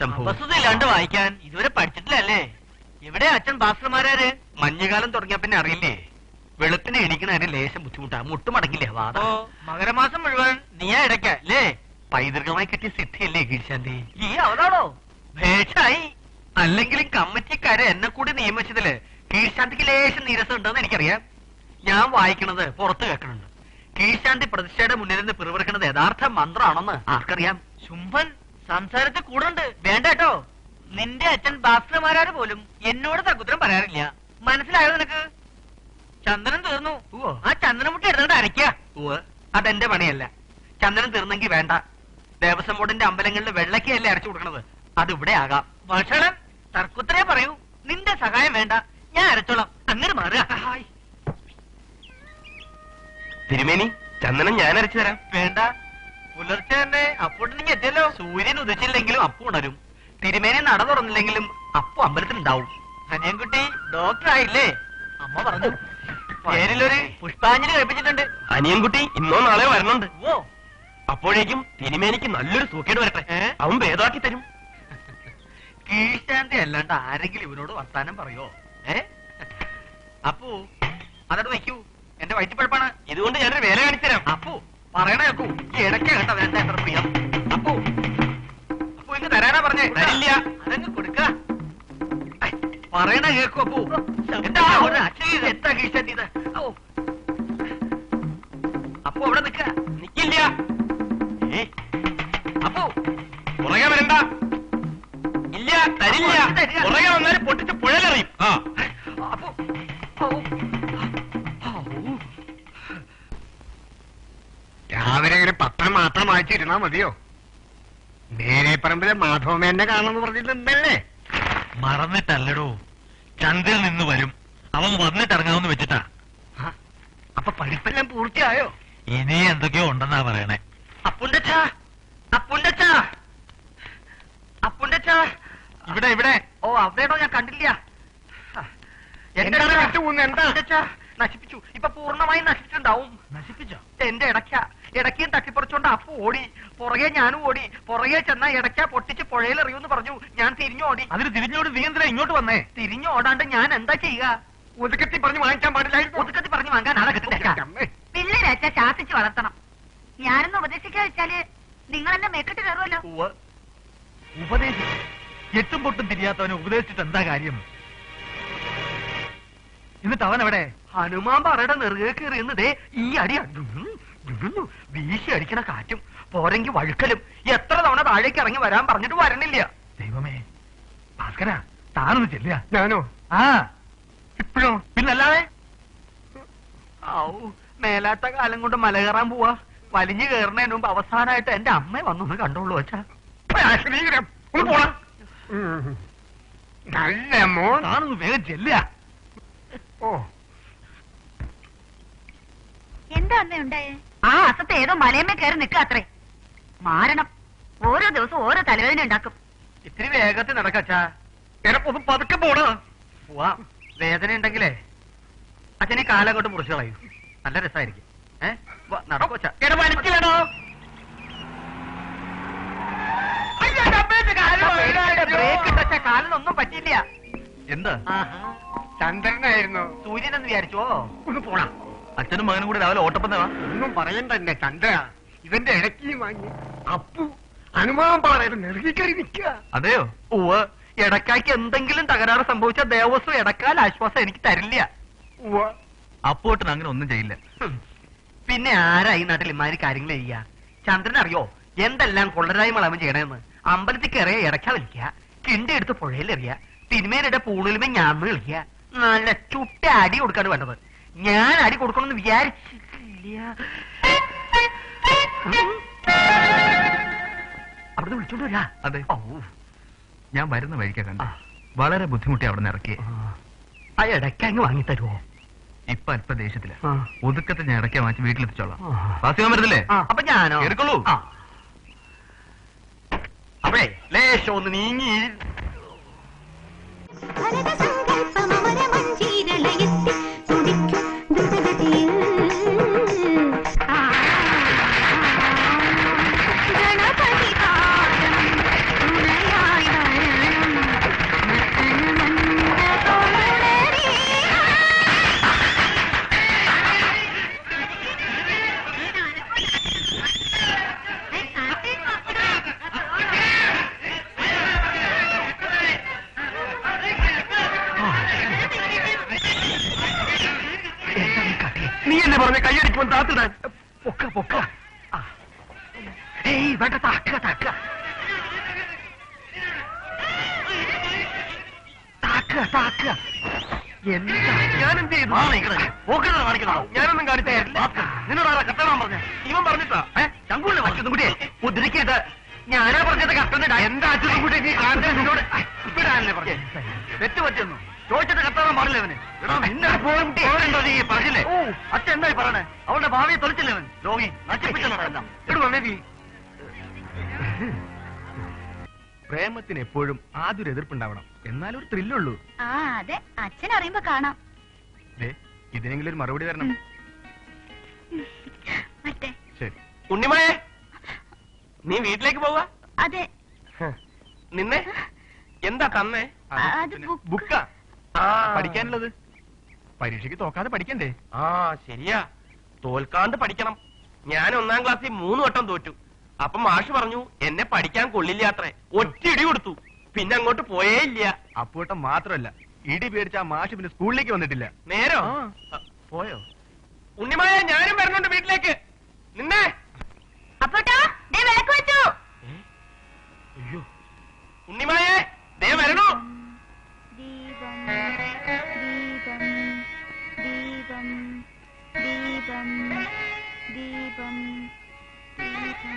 ശംഭു. വസ്തുതയില്ലാണ്ട് വായിക്കാൻ ഇതുവരെ പഠിച്ചിട്ടില്ലല്ലേ? എവിടെ അച്ഛൻ ഭാസ്കർമാരാര്? മഞ്ഞുകാലം തുടങ്ങിയ പിന്നെ അറിയില്ലേ, വെളുപ്പിനെ എണീക്കണതിന് ലേശം ബുദ്ധിമുട്ടാ. മുട്ടുമടങ്ങില്ലേ വാദ. മകരമാസം മുഴുവൻ നീയാ ഇടയ്ക്കല്ലേ? പൈതൃകമായി കിട്ടിയ സിദ്ധിയല്ലേ കീഴ്ശാന്തി? ഈ അവതാണോ ഭേഷായി? അല്ലെങ്കിലും കമ്മിറ്റിക്കാരെ എന്നെ കൂടി നിയമിച്ചതില് കീഴ്ശാന്തിക്ക് ലേശം നീരസം ഉണ്ടെന്ന് എനിക്കറിയാം. ഞാൻ വായിക്കണത് പുറത്ത് കേൾക്കണുണ്ട്. കീഴ്ശാന്തി പ്രതിഷ്ഠയുടെ മുന്നിൽ നിന്ന് പിറുപിറുക്കണത് യഥാർത്ഥ മന്ത്രമാണെന്ന് ആർക്കറിയാം? ശുംഭൻ സംസാരത്തിൽ കൂടുണ്ട്. വേണ്ട കേട്ടോ, നിന്റെ അച്ഛൻ ഭാസ്കർമാരാര് പോലും എന്നോട് തക്കുത്തരം പറയാറില്ല. മനസ്സിലായോ നിനക്ക്? ചന്ദനം തീർന്നു. ആ ചന്ദനമുട്ടി എടുത്തോണ്ട് അരയ്ക്ക. അതെന്റെ പണിയല്ല. ചന്ദനം തീർന്നെങ്കിൽ വേണ്ട. ദേവസ്വം ബോർഡിന്റെ അമ്പലങ്ങളിൽ വെള്ളക്കയല്ലേ അരച്ചു കൊടുക്കണത്, അത് ഇവിടെ ആകാം. ഭക്ഷണം തർക്കുത്തരേ പറയൂ. നിന്റെ സഹായം വേണ്ട, ഞാൻ അരച്ചോളാം. അങ്ങനെ മാറുക. തിരുമേനി, ചന്ദനം ഞാൻ അരച്ചു തരാം. വേണ്ട, പുലർച്ചെ തന്നെ അപ്പോട്ടിനെങ്കിൽ എത്തിയല്ലോ. സൂര്യൻ ഉദിച്ചില്ലെങ്കിലും അപ്പു ഉണരും. തിരുമേനി നട തുറന്നില്ലെങ്കിലും അപ്പു അമ്പലത്തിലുണ്ടാവും. അനിയൻകുട്ടി ഡോക്ടറായില്ലേ? അമ്മ പറഞ്ഞു. പേരിലൊരു പുഷ്പാഞ്ജലി കഴിപ്പിച്ചിട്ടുണ്ട്. അനിയൻകുട്ടി ഇന്നോ നാളെ വരണുണ്ട്. ഓ, അപ്പോഴേക്കും തിരുമേനിക്ക് നല്ലൊരു സൂക്കേട് വരട്ടെ, അവൻ ഭേദമാക്കി തരും. കീഴ്ശാന്തി അല്ലാണ്ട് ആരെങ്കിലും ഇവനോട് വർത്താനം പറയോ? അപ്പു അതോട് വയ്ക്കൂ, എന്റെ വയറ്റിപ്പഴപ്പാണ്. ഇതുകൊണ്ട് ഞാനൊരു വേല കാണിച്ചു തരാം. അപ്പു പറയണ കേക്കൂ, ഈ ഇടയ്ക്ക കേട്ടോ വേണ്ട എത്ര പ്രിയം. അപ്പു അപ്പു ഇങ്ങ് തരാനാ പറഞ്ഞേ. തരില്ല, അതങ്ങ് കൊടുക്ക. പറയണ കേക്കൂ അപ്പു. എന്താ ഒരു അച്ഛൻ എന്താ കീഴ്ശാന്തി ഇത്? അപ്പു അവിടെ നിക്ക. നിക്കില്ല. അപ്പു പുറകെ വരണ്ട. ഇല്ല, തരില്ല. പുറകെ വന്നാൽ പൊട്ടിച്ച് പുഴലറിയും. അപ്പു രാവിലെ ഒരു പത്രം മാത്രം വായിച്ചിരുന്നാ മതിയോ? നേരെ പറമ്പിലെ മാധവമേനെ കാണുമെന്ന് പറഞ്ഞിട്ടുണ്ടല്ലേ? മറന്നിട്ടല്ലടോ, ചന്ദ്രൻ നിന്ന് വരും, അവൻ വന്നിട്ടിറങ്ങാമെന്ന് വെച്ചിട്ടാ. അപ്പൊ പഠിപ്പെല്ലാം പൂർത്തിയായോ? ഇനി എന്തൊക്കെയോ ഉണ്ടെന്നാ പറയണേ. അപ്പുണ്ടച്ചാ, അപ്പുണ്ടച്ചാ, അപ്പുണ്ടച്ചാ. ഇവിടെ ഇവിടെ. ഓ, അവിടെയാണോ? ഞാൻ കണ്ടില്ല. എന്താണ് വിട്ടുപോകുന്നത്? എന്താ നശിപ്പിച്ചു. ഇപ്പൊ പൂർണ്ണമായി നശിച്ചിട്ടുണ്ടാവും. നശിപ്പിച്ചോ? എന്റെ ഇടയ്ക്കും തട്ടിപ്പറിച്ചോണ്ട് അപ്പു ഓടി. പുറകെ ഞാനും ഓടി. പുറകെ ചെന്ന ഇടയ്ക്ക പൊട്ടിച്ച് പുഴയിൽ എറിയൂന്ന് പറഞ്ഞു. ഞാൻ തിരിഞ്ഞോടി. അതിന് തിരിഞ്ഞോട് നീ എന്തിനാ ഇങ്ങോട്ട് വന്നേ? തിരിഞ്ഞോടാണ്ട് ഞാൻ എന്താ ചെയ്യുക? ഒതുക്കത്തി പറഞ്ഞ് വാങ്ങിക്കാൻ പാടില്ലായിരുന്നു. ഒതുക്കത്തി പറഞ്ഞു വാങ്ങാൻ അതൊക്കെ പിള്ളേരച്ച ശാസിച്ച് വളർത്തണം. ഞാനൊന്ന് ഉപദേശിക്കാ വെച്ചാല് നിങ്ങൾ എന്നെ മേക്കിട്ട് കയറുമല്ലോ. ഉപദേശിച്ചു എട്ടും പൊട്ടും തിരിയാത്തവനെ ഉപദേശിച്ചിട്ട് എന്താ കാര്യം? എന്നിട്ട് അവൻ എവിടെ? ഹനുമാൻ പറയുടെ നെറുകേക്ക് എറിയുന്നതേ ഈ അടി വീശി അടിക്കണ കാറ്റും പോരെങ്കിൽ വഴുക്കലും. എത്ര തവണ താഴേക്ക് ഇറങ്ങി വരാൻ പറഞ്ഞിട്ട് വരണില്ല. ദൈവമേ, ഭാസ്കര താനൊന്ന് ചെല്ലുക. ഞാനോ? ആ, ഇപ്പോഴോ? പിന്നല്ലാതെ. മേലാത്ത കാലം കൊണ്ട് മല കയറാൻ പോവാ. വലിഞ്ഞു കയറുന്നതിന് മുമ്പ് അവസാനമായിട്ട് എന്റെ അമ്മ വന്നൊന്ന് കണ്ടോളൂ വെച്ചാ. പോണ നല്ല മോൻ. താനൊന്ന് വേഗം ചെല്ലുക. ഓ, എന്താ അമ്മ ഉണ്ടായേ? ആ അസത്തെ ഏതോ മലയമ്മ കയറി നിൽക്കാത്രേ. മാരണം. ഓരോ ദിവസവും ഓരോ തലവേദന ഉണ്ടാക്കും. ഇത്തിരി വേഗത്തിൽ നടക്കച്ചാ. ഒന്ന് പതുക്കെ പോണ. പോവാ. വേദന ഉണ്ടെങ്കിലേ അച്ഛനെ കാലങ്ങോട്ട് മുറിച്ചു കളയൂ. നല്ല രസമായിരിക്കും. നടക്കോച്ചാ. വലിക്കലോ? ബ്രേക്ക് ഇട്ടച്ചാ കാലിനൊന്നും പറ്റില്ല. എന്താ? ചന്ദ്രനായിരുന്നു. സൂര്യനെന്ന് വിചാരിച്ചോ? ഒന്ന് പോണ. അച്ഛനും മകനും കൂടി രാവിലെ ഓട്ടപ്പന്തവാ. ഒന്നും പറയണ്ട എന്നെ ചന്ദ്ര. ഇവന്റെ ഇടയ്ക്ക് വാങ്ങി അപ്പു ഹനുമാൻ പാറയുടെ നെറുകിക്കറി നിൽക്കുക. അതെയോ? ഇടക്കായ്ക്ക് എന്തെങ്കിലും തകരാറ് സംഭവിച്ച ദേവസ്വം ഇടക്കാൽ ആശ്വാസം എനിക്ക് തരില്ല. അപ്പോട്ടിന് അങ്ങനെ ഒന്നും ചെയ്യില്ല. പിന്നെ ആരാ ഈ നാട്ടിൽ ഇമാതിരി കാര്യങ്ങൾ ചെയ്യാ? ചന്ദ്രൻ അറിയോ എന്തെല്ലാം കൊള്ളരായ്മളവൻ ചെയ്യണമെന്ന്? അമ്പലത്തിൽ കയറിയ ഇടയ്ക്ക വലിക്കുക, കിണ്ടി എടുത്ത് പുഴയിലെറിയ, തിരുമേനയുടെ പൂണിലുമേ ഞാൻ കളിക്കുക. നല്ല ചുട്ട അടി കൊടുക്കാണ് വേണ്ടത്. ഞാൻ അടി കൊടുക്കണമെന്ന് വിചാരിച്ചില്ല. അവിടെ വിളിച്ചോണ്ട് വരാ. അതെ, ഞാൻ വരുന്ന വഴിക്കാ കണ്ട. വളരെ ബുദ്ധിമുട്ടി അവിടെ നിന്ന് ഇറക്കി. ആ ഇടയ്ക്ക അങ്ങ് വാങ്ങി തരുമോ? ഇപ്പൊ അല്പ ദേഷ്യത്തില്ല. ഒതുക്കത്തെ ഞാൻ ഇടയ്ക്ക വാങ്ങിച്ച് വീട്ടിലെത്തിച്ചോളാം. വാസിക്കാൻ വരുന്നില്ലേ? അപ്പൊ ഞാനോ? എടുക്കുള്ളൂ. അവിടെ ലേശം ഒന്ന് നീങ്ങി. ഗണപതി വേഗം താത്തിടാൻ. പൊക്ക പൊക്ക. ഏയ് വേണ്ട, താക്കുക താക്കുക താക്കുക താക്കുക. എന്താ ഞാനെന്ത് ചെയ്തു? ഞാനൊന്നും കാണിച്ചേ. നിന്നോടാ കത്തണം പറഞ്ഞ? ഇവൻ പറഞ്ഞിട്ടാ ചങ്കൂളിന് വച്ചതും കൂടിയേ ഉദ്ധരിക്കരുത്. ഞാനാ പറഞ്ഞത് കത്തണ്ട. എന്താ അച്ഛനും കൂടി നീ കാണിച്ചത്? നിന്നോട് ഇപ്പിടാനല്ലേ പറഞ്ഞേ? തെറ്റ് പറ്റുന്നു. ചോദിച്ചിട്ട് കത്താൻ പാടില്ല അവന്. നീ പറഞ്ഞില്ലേ? ഓ അച്ഛൻ എന്തായി പറയണേ? അവളുടെ ഭാവിയെ തൊളിച്ചില്ലേ അവൻ? രോഗി നശിപ്പിച്ചല്ലോ എല്ലാം. ഇടുവന്നേ നീ. പ്രേമത്തിന് എപ്പോഴും ആദ്യൊരു എതിർപ്പുണ്ടാവണം, എന്നാലും ഒരു ത്രില്ലുള്ളൂ. ആ അതെ, അച്ഛൻ അറിയുമ്പോ കാണാം. ഇതിനെങ്കിലും ഒരു മറുപടി തരണം. മറ്റേ ശരി. ഉണ്ണിമയെ, നീ വീട്ടിലേക്ക് പോവാ? അതെ. നിന്നെ എന്താ തന്നേ? അത് ബുക്കാ പഠിക്കാനുള്ളത്. പരീക്ഷയ്ക്ക് തോക്കാതെ പഠിക്കണ്ടേ? ആ ശരിയാ, തോൽക്കാണ്ട് പഠിക്കണം. ഞാൻ 1-ാം ക്ലാസ്സിൽ 3 വട്ടം തോറ്റു. അപ്പൊ മാഷ് പറഞ്ഞു എന്നെ പഠിക്കാൻ കൊള്ളില്ല അത്രേ. ഒറ്റ ഇടി കൊടുത്തു. പിന്നെ അങ്ങോട്ട് പോയേ ഇല്ല. അപ്പൂട്ടം മാത്രമല്ല, ഇടി പേടിച്ച ആ മാഷ് പിന്നെ സ്കൂളിലേക്ക് വന്നിട്ടില്ല. നേരോ? പോയോ? ഉണ്ണിമായ, ഞാനും വരുന്നുണ്ട് വീട്ടിലേക്ക്. നിന്നെ അപ്പോട്ടാ വിളക്ക് വെച്ചു. അയ്യോ, ഉണ്ണിമായേ ദേ വരണോ? ദീപം ദീപം ദീപം ദീപം ദീപം ദീപം.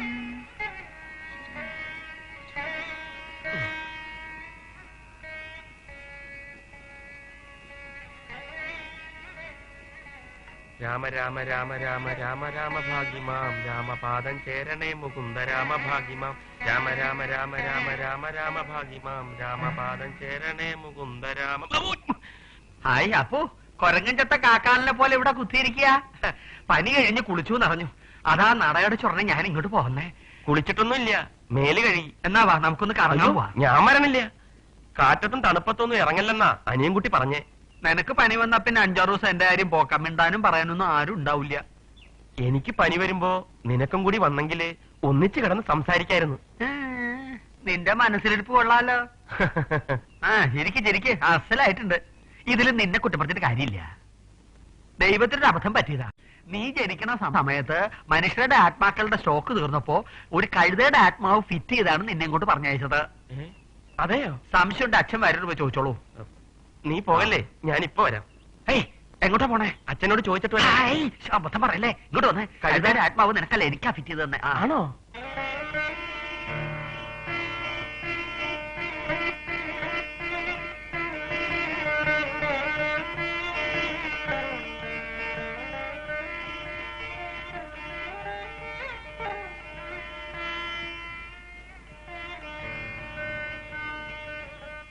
രാമ രാമ രാമ രാമ രാമ രാമ ഭാഗ്യമാം രാമപാദം ചേരണേ മുകുന്ദ രാമ ഭാഗ്യമാം. രാമ രാമ രാമ രാമ രാമ രാമ ഭാഗ്യമാം രാമപാദം ചേരണേ മുകുന്ദ രാമ. ഹായ് അപ്പു, കൊരങ്ങൻ ചത്ത കാക്കാലിനെ പോലെ ഇവിടെ കുത്തിയിരിക്കുക. പനി കഴിഞ്ഞ് കുളിച്ചു എന്നറിഞ്ഞു. അതാ നടയോടെ ചൊറഞ്ഞ ഞാൻ ഇങ്ങോട്ട് പോന്നേ. കുളിച്ചിട്ടൊന്നുമില്ല, മേല് കഴി. എന്നാ വാ നമുക്കൊന്ന് കറങ്ങാൻ പോവാ. ഞാൻ വരണില്ല. കാറ്റത്തും തണുപ്പത്തൊന്നും ഇറങ്ങില്ലെന്നാ അനിയൻകുട്ടി പറഞ്ഞേ. നിനക്ക് പനി വന്നാ പിന്നെ 5-6 ദിവസം എന്റെ കാര്യം പോക്കാം. മിണ്ടാനും പറയാനൊന്നും ആരും ഉണ്ടാവില്ല. എനിക്ക് പനി വരുമ്പോ നിനക്കും കൂടി വന്നെങ്കില് ഒന്നിച്ചു കിടന്ന് സംസാരിക്കായിരുന്നു. നിന്റെ മനസ്സിലിരിപ്പ് കൊള്ളാലോ. ശരിക്ക് അസലായിട്ടുണ്ട്. ഇതിൽ നിന്നെ കുറ്റപ്പെടുത്തിയിട്ട് കാര്യമില്ല. ദൈവത്തിന്റെ അബദ്ധം പറ്റിയതാ. നീ ജനിക്കണ സമയത്ത് മനുഷ്യരുടെ ആത്മാക്കളുടെ സ്റ്റോക്ക് തീർന്നപ്പോ ഒരു കഴുതയുടെ ആത്മാവ് ഫിറ്റ് ചെയ്താണ് നിന്നെ ഇങ്ങോട്ട് പറഞ്ഞയച്ചത്. അതെയോ? സംശയമുണ്ട്. അച്ഛൻ വരരുത്, പോയി ചോദിച്ചോളൂ. നീ പോകല്ലേ, ഞാനിപ്പോ വരാം. എങ്ങോട്ടാ പോണേ? അച്ഛനോട് ചോദിച്ചിട്ട് വരാം. അബദ്ധം പറയല്ലേ, ഇങ്ങോട്ട് വന്നേ. കഴുതയുടെ ആത്മാവ് നിനക്കല്ല, എനിക്കാ ഫിറ്റ് ചെയ്ത് തന്നെ. ആണോ?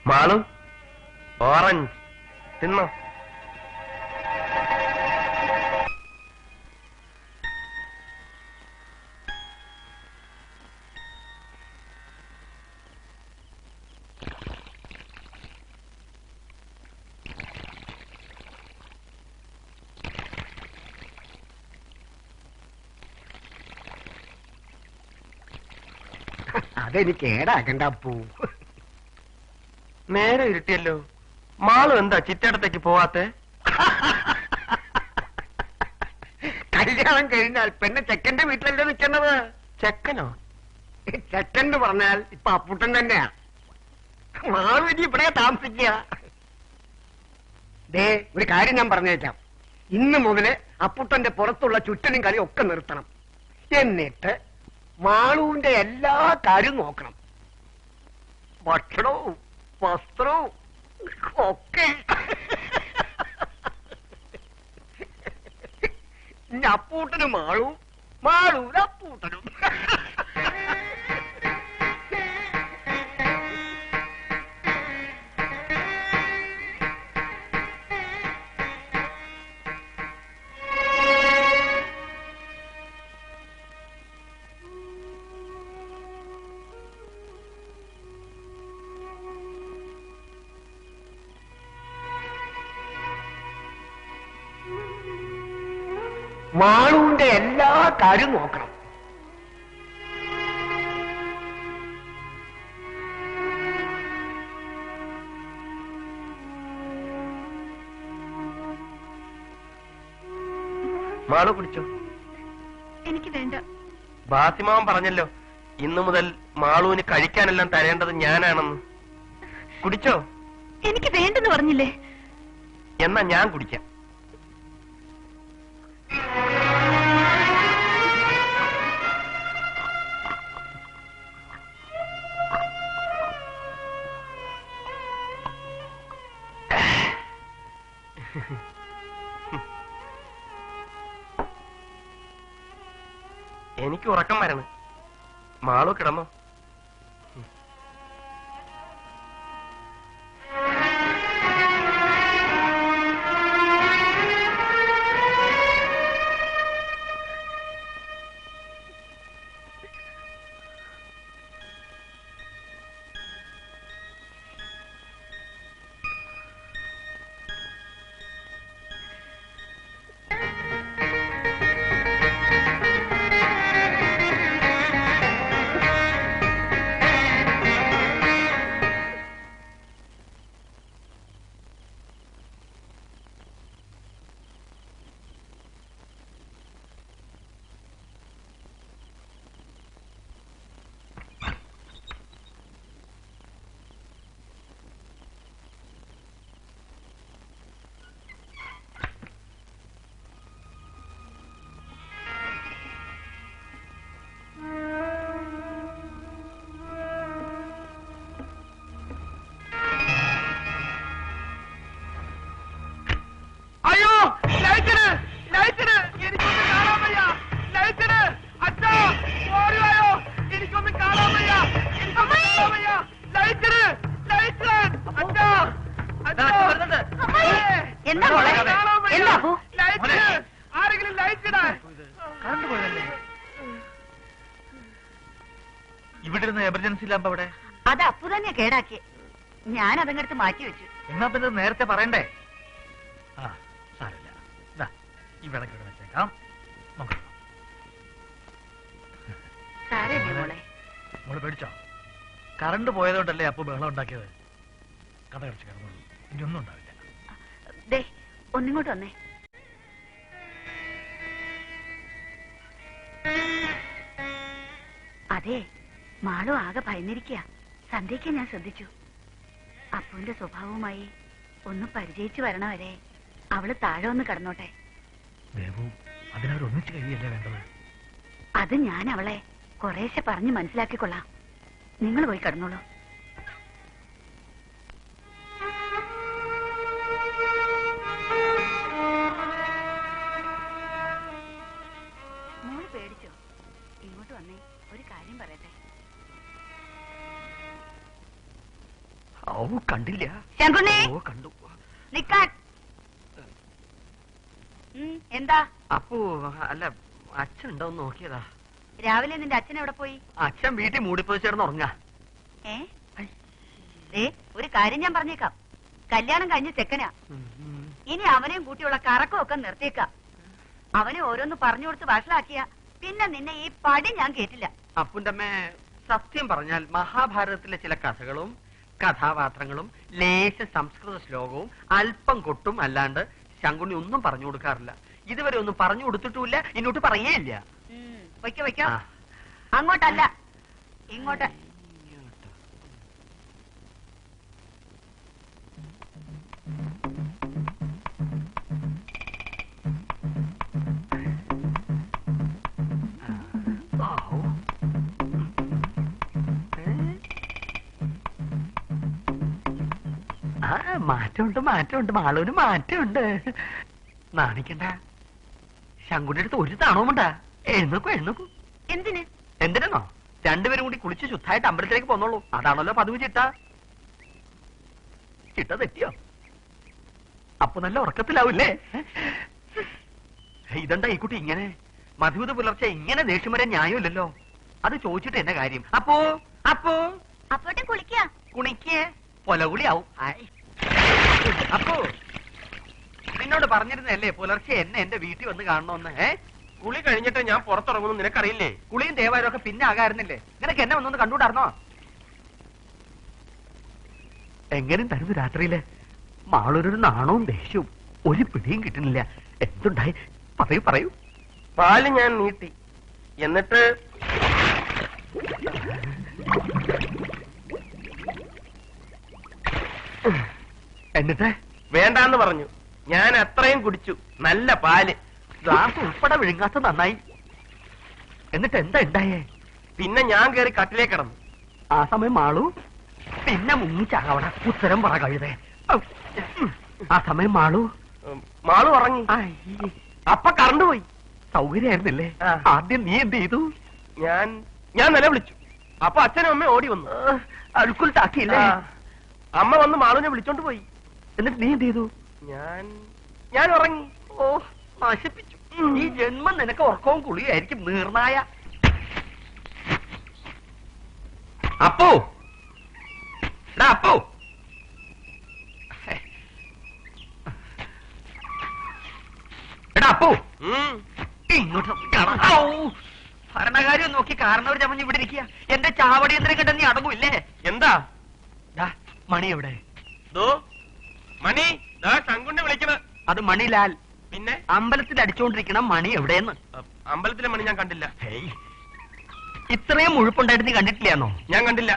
മാളു, ഓറഞ്ച് തിന്നോ? അതെനിക്ക് ഏടാക്കണ്ട അപ്പൂ. നേരെ ഇരുട്ടിയല്ലോ. മാളു എന്താ ചിറ്റടത്തേക്ക് പോവാത്തെ? കല്യാണം കഴിഞ്ഞാൽ പെണ്ണ് ചെക്കന്റെ വീട്ടിലല്ലേ നിൽക്കുന്നത്. ചെക്കനോ? ചെക്കൻ എന്ന് പറഞ്ഞാൽ ഇപ്പൊ അപ്പൂട്ടൻ തന്നെയാ. മാളു ഇനി ഇവിടെ താമസിക്കുക. ദേ ഒരു കാര്യം ഞാൻ പറഞ്ഞേക്കാം. ഇന്ന് മുതല് അപ്പൂട്ടന്റെ പുറത്തുള്ള ചുറ്റനും കളി ഒക്കെ നിർത്തണം. എന്നിട്ട് മാളുവിന്റെ എല്ലാ കാര്യവും നോക്കണം. ഭക്ഷണവും വസ്ത്രവും ഒക്കെ. അപ്പൂട്ടനും മാളും, മാളൂര് അപ്പൂട്ടനും. മാളുവിന്റെ എല്ലാ കാര്യവും നോക്കണം. മാളു കുടിച്ചോ? എനിക്ക് വേണ്ട. ബാസിമാവൻ പറഞ്ഞല്ലോ ഇന്നു മുതൽ മാളൂന് കഴിക്കാനെല്ലാം തരേണ്ടത് ഞാനാണെന്ന്. കുടിച്ചോ? എനിക്ക് വേണ്ടെന്ന് പറഞ്ഞില്ലേ? എന്നാ ഞാൻ കുടിക്കാം. എനിക്ക് ഉറക്കം വരണം. മാളു കിടന്നോ? ഇവിടെ എമർജൻസി ലാമ്പ് അവിടെ. അത് അപ്പു തന്നെ കേടാക്കി. ഞാൻ അതങ്ങടുത്ത് മാറ്റി വെച്ചു. എന്നാ പിന്നെ നേരത്തെ പറയണ്ടേ? ആ സാരമില്ല, ഈ വിളക്ക് ഇവിടെ വെച്ചേക്കാം. സാരമില്ല മോളെ. മോള് പേടിച്ചോ? കറണ്ട് പോയതുകൊണ്ടല്ലേ അപ്പു ബഹളം ഉണ്ടാക്കിയത്. കഥ കഴിച്ച് കിടന്നുള്ളൂ, ഇനി ഒന്നും ഉണ്ടാവില്ല. ദേ ഒന്നിങ്ങോട്ട് വന്നേ. അതെ, മാളു ആകെ ഭയന്നിരിക്കുക. സന്ധ്യയ്ക്ക് ഞാൻ ശ്രദ്ധിച്ചു. അപ്പുവിന്റെ സ്വഭാവവുമായി ഒന്ന് പരിചയിച്ചു വരണവരെ അവള് താഴെ ഒന്ന് കിടന്നോട്ടെ. അതിനവരൊന്നിച്ച് കഴിയല്ലേ വേണ്ടത്? അത് ഞാൻ അവളെ കുറേശ്ശെ പറഞ്ഞ് മനസ്സിലാക്കിക്കൊള്ളാം. നിങ്ങൾ പോയി കിടന്നോളൂ. മോള് പേടിച്ചോ? ഇങ്ങോട്ട് വന്നേ, ഒരു കാര്യം പറയട്ടെ. കണ്ടില്ല. കണ്ടു. നിക്കാൻ. എന്താ? അപ്പു അല്ല, അച്ഛൻ ഉണ്ടോന്ന് നോക്കിയതാ. രാവിലെ നിന്റെ അച്ഛൻ എവിടെ പോയി? അച്ഛൻ വീട്ടിൽ മൂടിപ്പോയി ചേർന്ന് ഉറങ്ങാ. ഒരു കാര്യം ഞാൻ പറഞ്ഞേക്കാം. കല്യാണം കഴിഞ്ഞ ചെക്കനാ. ഇനി അവനെയും കൂട്ടിയുള്ള കറക്കമൊക്കെ നിർത്തിയേക്കാം. അവനെ ഓരോന്ന് പറഞ്ഞു കൊടുത്ത് വഷളാക്കിയ പിന്നെ നിന്നെ ഈ പടി ഞാൻ കേട്ടില്ല. അപ്പുന്റെ അമ്മ, സത്യം പറഞ്ഞാൽ മഹാഭാരതത്തിലെ ചില കഥകളും കഥാപാത്രങ്ങളും ലേശ സംസ്കൃത ശ്ലോകവും അല്പം കൊട്ടും അല്ലാണ്ട് ശങ്കുണ്ണി ഒന്നും പറഞ്ഞു കൊടുക്കാറില്ല. ഇതുവരെ ഒന്നും പറഞ്ഞു കൊടുത്തിട്ടുമില്ല, ഇങ്ങോട്ട് പറയേയില്ല. വയ്ക്കോ വയ്ക്കോ. അങ്ങോട്ടല്ല, ഇങ്ങോട്ട്. മാറ്റമുണ്ട് മാളൂന് മാറ്റമുണ്ട്. നാണിക്കണ്ട. ശങ്കുന്റെ അടുത്ത് ഒരു താണവുമുണ്ടാ. എഴുന്നേക്കൂ. എന്തിനാണോ? രണ്ടുപേരും കൂടി കുളിച്ച് ശുദ്ധായിട്ട് അമ്പലത്തിലേക്ക് പോന്നോളൂ. അതാണല്ലോ പതിവ് ചിട്ട. ചിട്ട തെറ്റിയോ? അപ്പൊ നല്ല ഉറക്കത്തിലാവൂല്ലേ? ഇതെന്താ ഈ കുട്ടി ഇങ്ങനെ? മധുവിധ പുലർച്ചെ ഇങ്ങനെ ദേഷ്യം വരെ ന്യായമില്ലല്ലോ. അത് ചോദിച്ചിട്ട് എന്നെ കാര്യം? അപ്പോട്ടെ കുളിക്കേ പൊലകുളിയാവും. അപ്പോ നിന്നോട് പറഞ്ഞിരുന്നല്ലേ പുലർച്ചെ എന്നെ എന്റെ വീട്ടിൽ വന്ന് കാണണമെന്ന്? കുളി കഴിഞ്ഞിട്ട് ഞാൻ പുറത്തിറങ്ങുന്നു നിനക്കറിയില്ലേ? കുളിയും ദേവാരും ഒക്കെ പിന്നെ ആകാറുന്നില്ലേ? നിനക്ക് എന്നെ വന്നൊന്ന് കണ്ടുകൂടാർന്നോ? എങ്ങനെ തരുന്നു രാത്രിയില്? മാളൊരു നാണവും ദേഷ്യവും ഒരു പിടിയും കിട്ടുന്നില്ല. എന്തുണ്ടായി? പറയൂ. പാല് ഞാൻ നീട്ടി. എന്നിട്ട് എന്നിട്ട് വേണ്ടാന്ന് പറഞ്ഞു. ഞാൻ അത്രയും കുടിച്ചു. നല്ല പാല്. ഗ്ലാസ് ഉൾപ്പെടെ വിഴുങ്ങാത്ത നന്നായി. എന്നിട്ട് എന്താ ഉണ്ടായേ? പിന്നെ ഞാൻ കയറി കട്ടിലേക്ക് കിടന്നു. ആ സമയം മാളു പിന്നെ മുങ്ങിച്ചാകവട. ഉത്തരം പറ കഴുതേ. ആ സമയം മാളു മാളു ഉറങ്ങി. അപ്പൊ കറണ്ട് പോയി. സൗകര്യായിരുന്നില്ലേ? ആ. ആദ്യം നീ എന്ത് ചെയ്തു? ഞാൻ നിലവിളിച്ചു. അപ്പൊ അച്ഛനും അമ്മയും ഓടി വന്നു. അഴുക്കുൽ താക്കിയില്ലേ? അമ്മ വന്ന് മാളുവിനെ വിളിച്ചോണ്ട് പോയി. എന്നിട്ട് നീ എന്ത് ചെയ്തു? ഞാൻ ഉറങ്ങി. ഓ, നശിപ്പിച്ചു. ഈ ജന്മം നിനക്ക് ഉറക്കവും കുളിയായിരിക്കും നീർനായ. അപ്പോ അപ്പോ എടാ അപ്പോ ഇങ്ങോട്ട് ഭരണകാര്യം നോക്കി കാരണവർ ചമഞ്ഞ് ഇവിടെ ഇരിക്കുക. എന്റെ ചാവടിയന്ത്രം കണ്ട നീ അടങ്ങൂല്ലേ? എന്താ മണി എവിടെ? മണി ശങ്കുണ്ണെ വിളിക്കണ. അത് മണിലാൽ. പിന്നെ അമ്പലത്തിൽ അടിച്ചോണ്ടിരിക്കണം മണി എവിടെയെന്ന്. അമ്പലത്തിലെ മണി ഞാൻ കണ്ടില്ല. ഇത്രയും മുഴുപ്പുണ്ടായിട്ട് നീ കണ്ടിട്ടില്ലാന്നോ? ഞാൻ കണ്ടില്ല.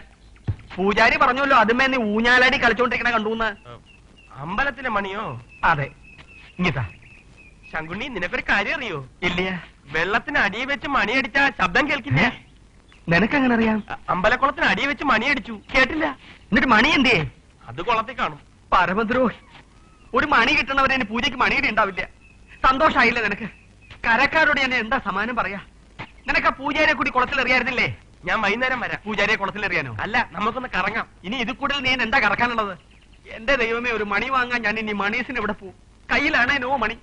പൂജാരി പറഞ്ഞല്ലോ അതുമേ നീ ഊഞ്ഞാലാടി കളിച്ചോണ്ടിരിക്കണ കണ്ടൂന്ന്. അമ്പലത്തിലെ മണിയോ? അതെ. ഇങ്ങത്താ ശങ്കുണ്ണി, നിനക്കൊരു കാര്യം അറിയോ? ഇല്ല. വെള്ളത്തിന് അടിയെ വെച്ച് മണിയടിച്ച ശബ്ദം കേൾക്കില്ലേ? നിനക്കെങ്ങനെ അറിയാം? അമ്പലക്കുളത്തിന് അടിയെ വെച്ച് മണിയടിച്ചു, കേട്ടില്ല? എന്നിട്ട് മണി എന്തേ? അത് കുളത്തിൽ കാണും. പരമദ്രോഹി. ഒരു മണി കിട്ടണവരെ പൂജയ്ക്ക് മണിയുടെ ഉണ്ടാവില്ല. സന്തോഷായില്ലേ നിനക്ക്? കരക്കാരോട് ഞാൻ എന്താ സമാനം പറയാ? നിനക്ക് ആ പൂജാരിയെ കൂടി കുളത്തിലെറിയായിരുന്നില്ലേ? ഞാൻ വൈകുന്നേരം വരാം. പൂജാരിയെ കുളത്തിലെറിയാനോ? അല്ല, നമുക്കൊന്ന് കറങ്ങാം. ഇനി ഇത് കൂടുതൽ നീ എന്താ കറക്കാനുള്ളത്? എന്റെ ദൈവമേ, ഒരു മണി വാങ്ങാൻ ഞാൻ ഇനി മണീസിന് എവിടെ പോവും? കയ്യിലാണേനോ മണി.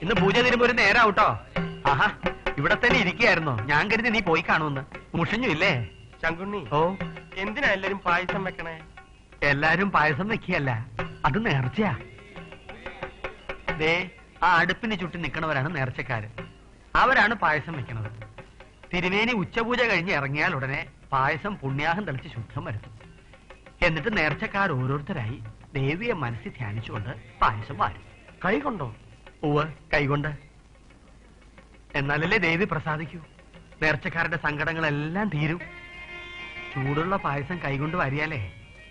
ഇന്ന് പൂജ തരുമ്പോ ഒരു നേരാവട്ടോ. ആഹാ, ഇവിടെ തന്നെ ഇരിക്കുകയായിരുന്നോ? ഞാൻ കരുതി നീ പോയി കാണുമെന്ന്. മുഷിഞ്ഞു ഇല്ലേ? ശങ്കുണ്ണി, ഓ, എന്തിനാ എല്ലാരും പായസം വെക്കണേ? എല്ലാരും പായസം വെക്കുകയല്ല, അത് നേർച്ചയാ. ദേ, ആ അടുപ്പിന് ചുറ്റി നിൽക്കണവരാണ് നേർച്ചക്കാര്. അവരാണ് പായസം വെക്കണത്. തിരുമേനി ഉച്ചപൂജ കഴിഞ്ഞ് ഇറങ്ങിയാൽ ഉടനെ പായസം പുണ്യാഹം തെളിച്ച് ശുദ്ധം വരുത്തും. എന്നിട്ട് നേർച്ചക്കാർ ഓരോരുത്തരായി ദേവിയെ മനസ്സിൽ ധ്യാനിച്ചുകൊണ്ട് പായസം വാരും. കൈ കൊണ്ടോ? ഉവ്വ്, കൈകൊണ്ട്. എന്നാലല്ലേ ദേവി പ്രസാദിക്കൂ. നേർച്ചക്കാരുടെ സങ്കടങ്ങളെല്ലാം തീരും. ചൂടുള്ള പായസം കൈകൊണ്ട് വാരിയാലേ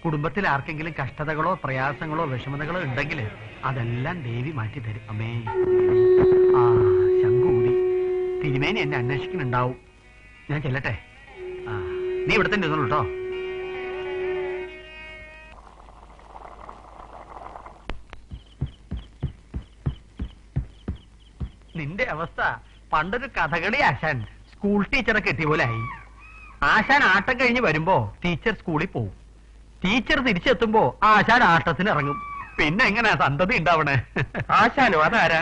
കുടുംബത്തിൽ ആർക്കെങ്കിലും കഷ്ടതകളോ പ്രയാസങ്ങളോ വിഷമതകളോ ഉണ്ടെങ്കിൽ അതെല്ലാം ദേവി മാറ്റി തരും. അമ്മേ, ആ ശങ്കൂടി തിരുമേനി എന്നെ അന്വേഷിക്കുന്നുണ്ടാവും. ഞാൻ ചെല്ലട്ടെ. ആ, നീ ഇവിടെ തന്നെ ഇരുന്നോളൂ കേട്ടോ. നിന്റെ അവസ്ഥ പണ്ടൊരു കഥകളി ആശാൻ സ്കൂൾ ടീച്ചറെ കെട്ടിയ പോലെ ആയി. ആശാൻ ആട്ടം കഴിഞ്ഞ് വരുമ്പോ ടീച്ചർ സ്കൂളിൽ പോവും. ടീച്ചർ തിരിച്ചെത്തുമ്പോ ആശാൻ ആട്ടത്തിന് ഇറങ്ങും. പിന്നെ എങ്ങനെയാ സന്തതി ഉണ്ടാവണേ? ആശാനോ? അതാരാ?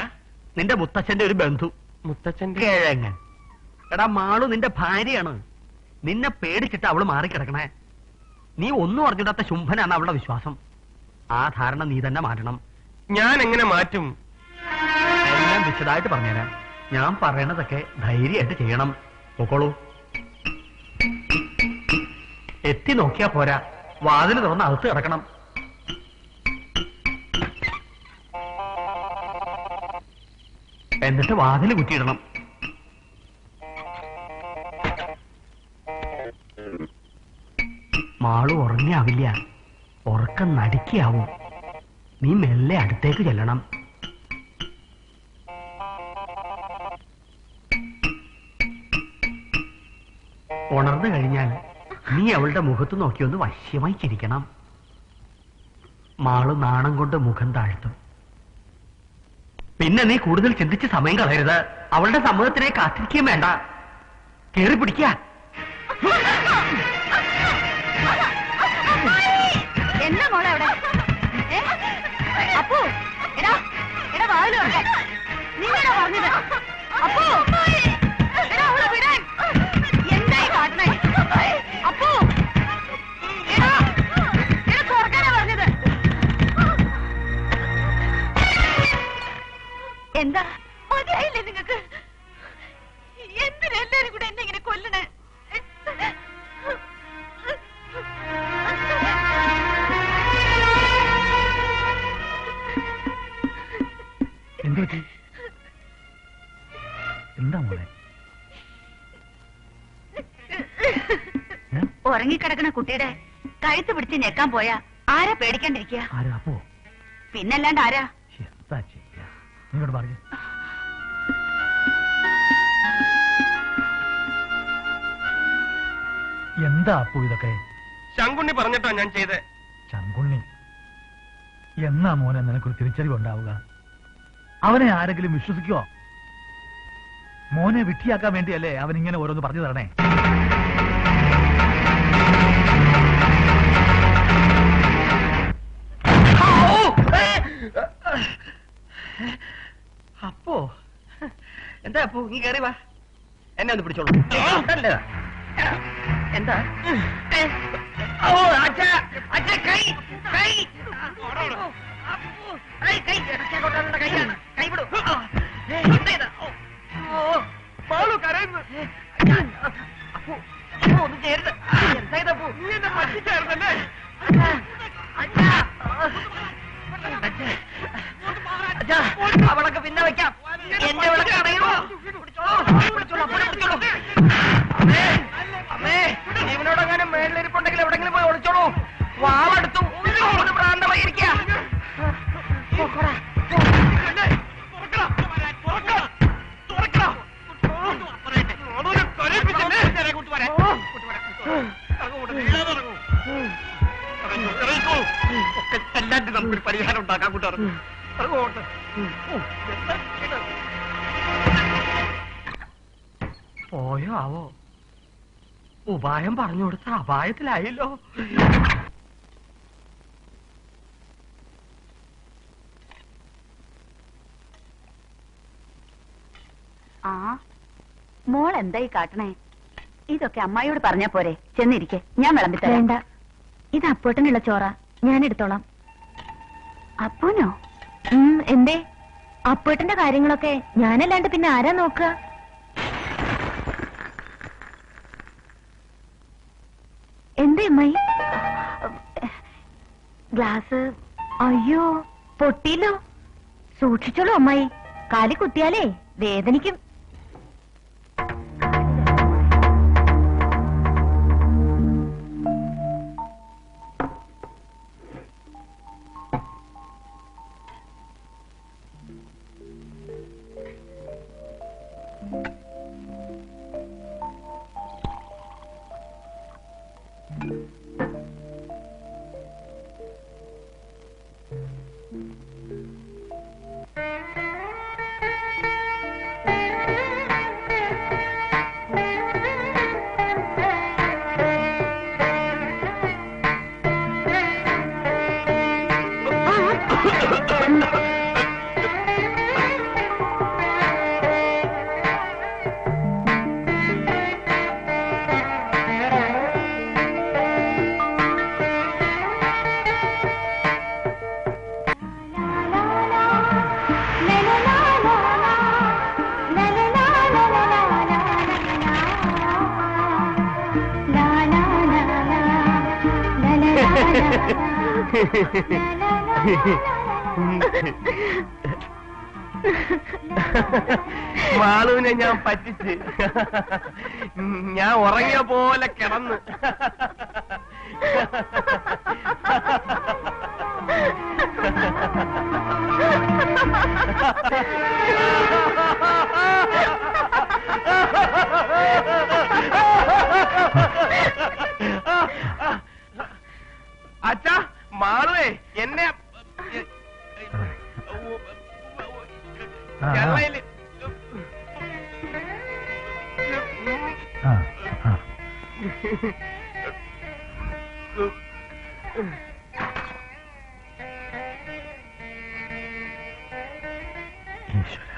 നിന്റെ മുത്തച്ഛന്റെ ഒരു ബന്ധു. മുത്തച്ഛന്റെ കിഴങ്ങൻ. എടാ മാളു നിന്റെ ഭാര്യയാണ്. നിന്നെ പേടിച്ചിട്ട് അവള് മാറിക്കിടക്കണേ. നീ ഒന്നും അറിഞ്ഞിടാത്ത ശുംഭനാണ് അവളുടെ വിശ്വാസം. ആ ധാരണ നീ തന്നെ മാറ്റണം. ഞാൻ എങ്ങനെ മാറ്റും? എല്ലാം വിശദമായിട്ട് പറഞ്ഞുതരാം. ഞാൻ പറയണതൊക്കെ ധൈര്യമായിട്ട് ചെയ്യണം. നോക്കോളൂ. എത്തി നോക്കിയാ പോരാ, വാതിൽ തുറന്ന് അകത്ത് കിടക്കണം. എന്നിട്ട് വാതിൽ കുറ്റിയിടണം. മാളു ഉറങ്ങിയാവില്ല, ഉറക്കം നടുക്കിയാവും. നീ മെല്ലെ അടുത്തേക്ക് ചെല്ലണം. ഉണർന്നു കഴിഞ്ഞാൽ നീ അവളുടെ മുഖത്ത് നോക്കിയൊന്ന് വശ്യമായി ചിരിക്കണം. മാള് നാണം കൊണ്ട് മുഖം താഴ്ത്തും. പിന്നെ നീ കൂടുതൽ ചിന്തിച്ച് സമയം കളയരുത്. അവളുടെ സമ്മതത്തിനെ കാത്തിരിക്കുകയും വേണ്ട. കേറി പിടിക്ക. എന്താ മോളെ അവിടെ? അപ്പു, എടാ എടാ വാതില് തുറക്കാൻ. നിങ്ങളാ പറഞ്ഞത്? അപ്പു, എടാ അവളെ വിടാൻ. എന്തായി കാട്ടണേ? അപ്പു, എടാ എടാ തുറക്കാനാ പറഞ്ഞത്. എന്താ മതിയായില്ലേ നിങ്ങൾക്ക്? എന്തിനാ എല്ലാരും കൂടെ എന്നെ ഇങ്ങനെ കൊല്ലണേ? എന്താ മോളെ? ഉറങ്ങിക്കിടക്കണ കുട്ടിയുടെ കഴുത്ത് പിടിച്ച് ഞെക്കാൻ പോയാ ആരാ പേടിക്കാണ്ടിരിക്കുക? പിന്നല്ലാണ്ട് ആരാ? എന്താ ചെയ്യാ? നിങ്ങളോട് പറഞ്ഞു. എന്താ അപ്പു ഇതൊക്കെ? ശങ്കുണ്ണി പറഞ്ഞിട്ടാ ഞാൻ ചെയ്തേ. ശങ്കുണ്ണി എന്നാ മോനെ നിനക്കൊരു തിരിച്ചറിവുണ്ടാവുക? അവനെ ആരെങ്കിലും വിശ്വസിക്കുവോ? മോനെ വിട്ടിയാക്കാൻ വേണ്ടിയല്ലേ അവൻ ഇങ്ങനെ ഓരോന്ന് പറഞ്ഞു തരണേ? അപ്പോ എന്താ അപ്പോ നീ കയറി വാ, എന്നെ ഒന്ന് പിടിച്ചോളൂ. എന്താ? കൈ കൈ കൈ കൈ വിടൂ. കരയുന്നു. ഒന്നും ചെയ്യരുത്. എന്തായതപ്പോ? നീ എന്നെ പറ്റിച്ചായിരുന്നല്ലേ? അവളൊക്കെ പിന്നെ വെക്കാം. എന്റെ വിളക്ക് അറിയണോ? അമ്മേ, ജീവനോടെങ്ങാനും മേളിലിരിപ്പുണ്ടെങ്കിൽ എവിടെങ്കിലും പോയി ഒളിച്ചോളൂ. വാവെടുത്തു ഭ്രാന്തമായിരിക്കുക. എല്ലാറ്റും നമുക്കൊരു പരിഹാരം ഉണ്ടാക്കാൻ കൂട്ടാറ്. പോയോ ആവോ? ഉപായം പറഞ്ഞു കൊടുത്ത അപായത്തിലായല്ലോ. ആ മോൾ എന്തായി കാട്ടണേ? ഇതൊക്കെ അമ്മായിയോട് പറഞ്ഞാ പോരെ? ചെന്നിരിക്കെ, ഞാൻ വിളമ്പിത്തരാം. വേണ്ട, ഇത് അപ്പോട്ടനുള്ള ചോറ, ഞാൻ എടുത്തോളാം. അപ്പോനോ? എന്തേ? അപ്പോട്ടന്റെ കാര്യങ്ങളൊക്കെ ഞാനല്ലാണ്ട് പിന്നെ ആരാ നോക്കുക? എന്തേ അമ്മായി? ഗ്ലാസ് അയ്യോ പൊട്ടിയില്ലോ. സൂക്ഷിച്ചോളൂ അമ്മായി, കാലി കുത്തിയാലേ വേദനിക്കും. മാളുവിനെ ഞാൻ പറ്റിച്ച്. ഞാൻ ഉറങ്ങിയ പോലെ കിടന്ന്. അച്ഛാ, മാളുവേ എന്നെ കേരളയില് ഈശ്വര